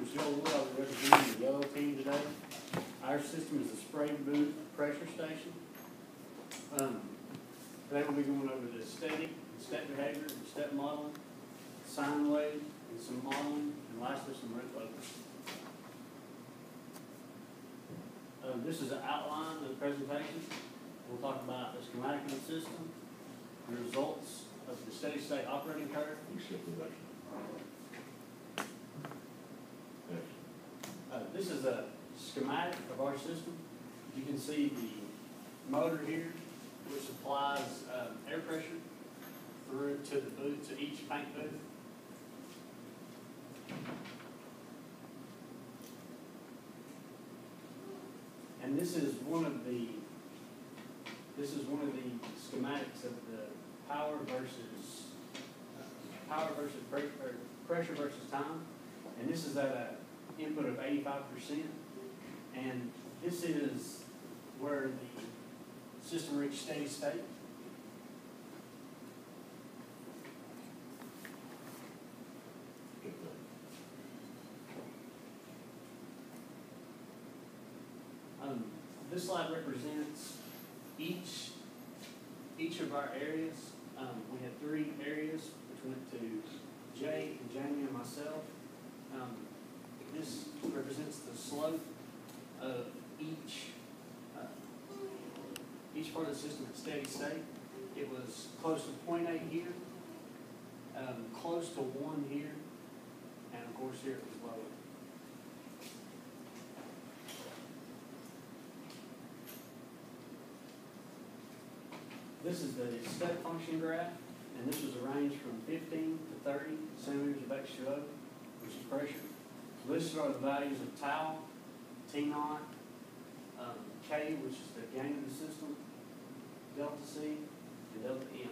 is Joe Wood. I'll be representing the yellow team today. Our system is a spray booth pressure station. Today we'll be going over the steady, step behavior, and step modeling, sine wave, and some modeling, and lastly some root locus. This is an outline of the presentation. We'll talk about the schematic of the system, the results of the steady state operating curve. This is a schematic of our system. You can see the motor here, which supplies air pressure through to the booth, to each paint booth. And this is one of the schematics of the power versus pressure versus time. And this is at an input of 85%. And this is where the system reached steady state. This slide represents each of our areas. We had 3 areas, which went to Jay and Jamie and myself. This represents the slope of each part of the system at steady state. It was close to 0.8 here, close to 1 here, and of course here it was lower. This is the step function graph, and this was arranged from 15 to 30 centimeters of H2O, which is pressure. Listed are the values of tau, T0, K, which is the gain of the system, delta C, and delta M.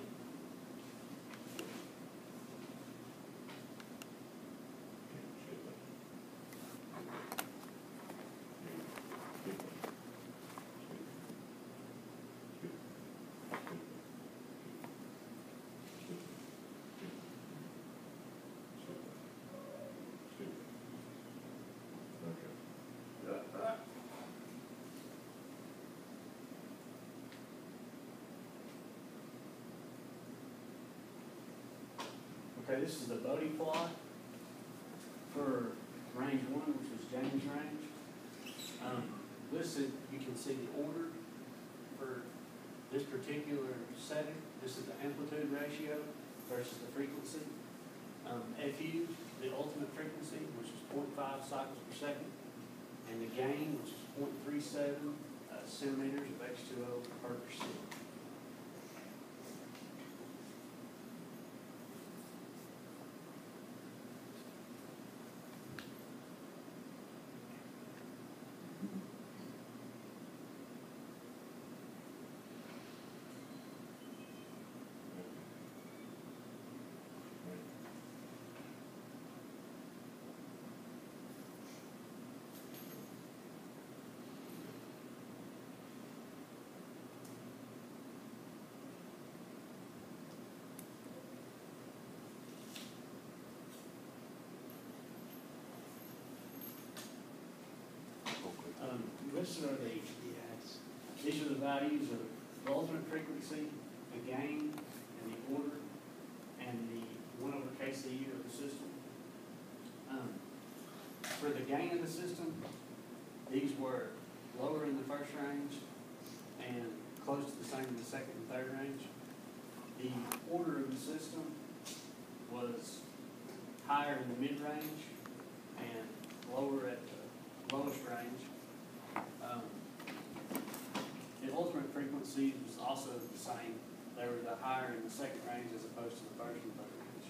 Okay, this is the Bodie plot for range 1, which was James' range. Listed, you can see the order for this particular setting. This is the amplitude ratio versus the frequency. FU, the ultimate frequency, which is 0.5 cycles per second, and the gain, which is 0.37 centimeters of H2O per percent. Listed are these are the values of the ultimate frequency, the gain, and the order, and the 1 over KCU of the system. For the gain of the system, these were lower in the first range and close to the same in the second and third range. The order of the system was higher in the mid-range and lower at the lowest range. The ultimate frequency was also the same. They were the higher in the second range as opposed to the first and third range.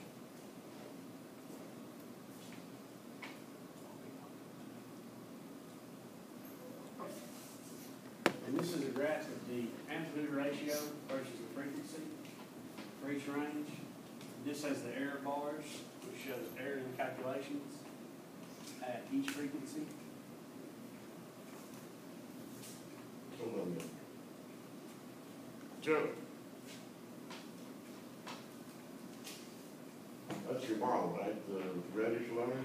And this is a graph of the amplitude ratio versus the frequency for each range. This has the error bars, which shows error in the calculations at each frequency. Joe. That's your model, right? The reddish line?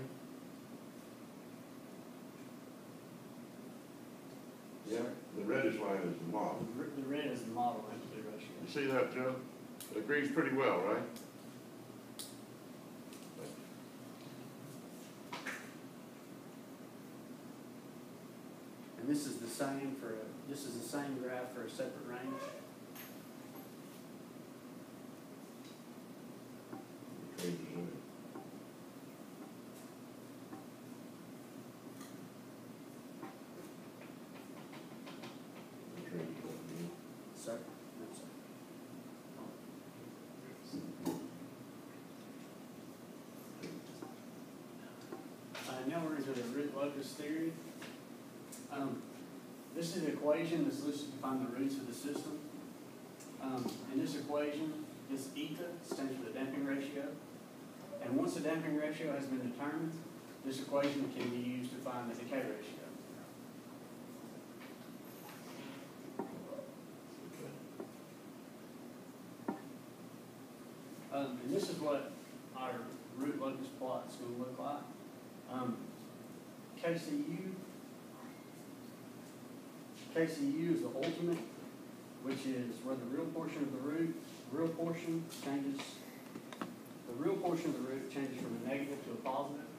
reddish line is the model. The red is the model amplitude ratio. You see that, Joe? It agrees pretty well, right? And this is the same for this is the same graph for a separate range. Changes in it. The changes in it. Sir? No, sir. Now we're into the root locus theory. This is an equation that's listed to find the roots of the system. In this equation, this eta stands for the damping ratio. And once the damping ratio has been determined, this equation can be used to find the decay ratio. And this is what our root locus plot is going to look like. KCU is the ultimate, which is where the real portion of the root, the real portion of the root changes from a negative to a positive.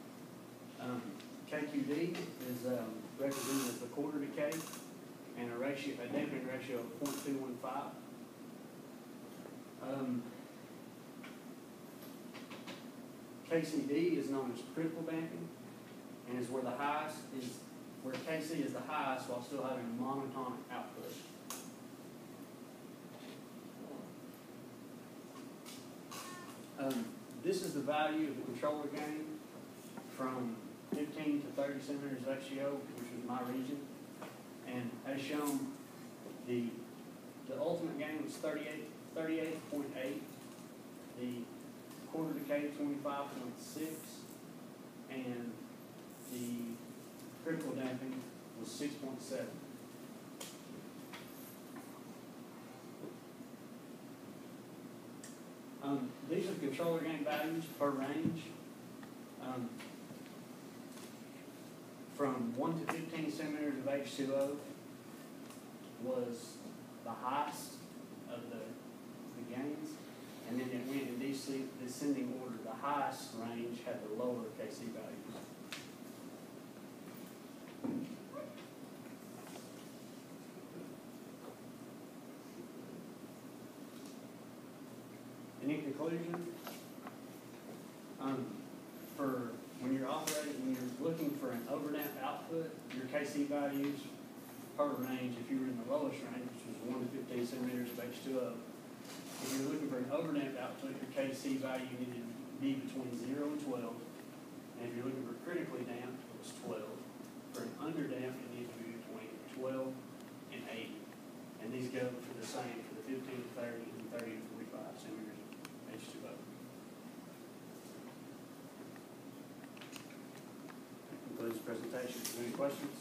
KQD is represented as the quarter decay and a damping ratio of 0.215. KCD is known as critical damping, and is where the highest is, where KC is the highest while still having a monotonic output. This is the value of the controller gain from 15 to 30 centimeters of XGO, which was my region. And as shown, the ultimate gain was 38.8. The quarter decay 25.6, and the critical damping was 6.7. These are the controller gain values per range. From 1 to 15 centimeters of H2O was the highest of the gains, and then it went in descending order. The highest range had the lower KC values. And in conclusion, for when you're looking for an overdamp output, your KC values per range, if you were in the lowest range, which was 1 to 15 centimeters of H2O, if you're looking for an overdamp output, your KC value needed to be between 0 and 12. And if you're looking for critically damped, it was 12. For an underdamped, it needed to be between 12 and 80. And these go for the same for the 15 to 30 and 30 to 45 centimeters of H2O. That concludes the presentation. Any questions?